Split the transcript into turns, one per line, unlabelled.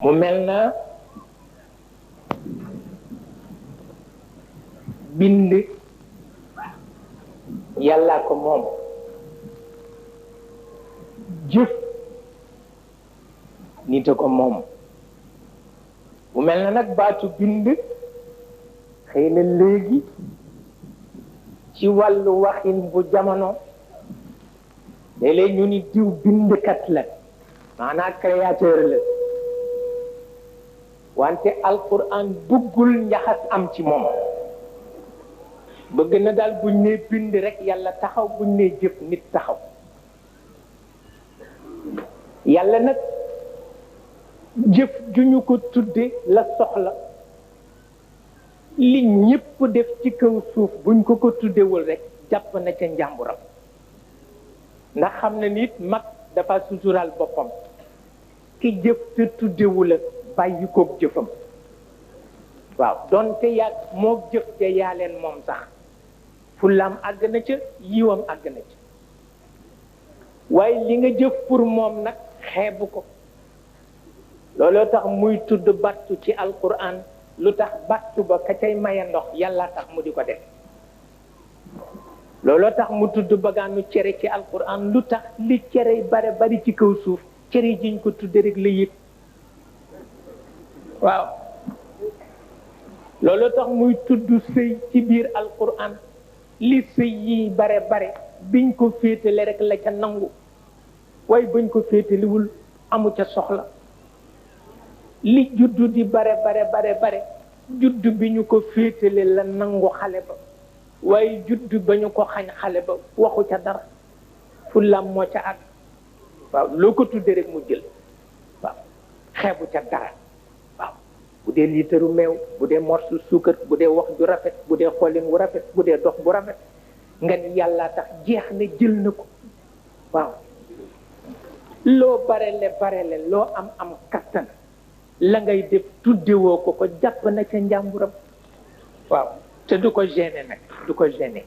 mu mel na bind yàllaa ko moom jëf nit a ko moom mu mel na nag baatu bind xëy na léegi ci wàllu waxin bu jamono léeg-léeg ñu ni diw bindkat la maanaam créateur la wante alquran buggul njaxas am ci moom bëgg na daal buñ nee bind rek yàlla taxaw buñ nee jëf nit taxaw yàlla nag jëf ju ñu ko tudde la soxla li ñépp def ci kaw suuf buñ ko tuddewul rek jàpp na ca njàmburam ndax xam na nit mag dafa suturaal boppam ki jëf te tuddewu la bàyyi koog jëfam waaw donte yaa moog jëf ja yaa leen moom sax fullaam àgg na ca yiwam àgg na ca waaye li nga jëf pour moom nag xeebu ko looloo tax muy tudd battu ci alquran lu tax battu ba ka cay maye ndox yàlla tax mu di ko def looloo tax mu tudd bagaanu cere ci alquran lu tax li cere bare bari ci kaw suuf cere jiñ ko tudde rek la yëg waaw looloo tax muy tudd sëy ci biir alquran li sëy yi bare bare biñ ko féetale rek la ca nangu waaye bañ ko féetaliwul amu ca soxla li juddu di bare bare juddu bi ñu ko féetale la nangu xale ba waaye juddu ba ñu ko xañ xale ba waxu ca dara fullaam moo ca àgg waaw loo ko tudde rek mu jël waaw xeebu ca dara waaw bu dee liitaru meew bu dee morsu suukar bu dee wax ju rafet bu dee xoolin wu rafet bu dee dox bu rafet nga ni yàlla tax jeex na jël na ko waaw loo barele loo am kattan la ngay def tuddewoo ko jàpp na ca njàmburam waaw te du ko gêner nag du ko gêner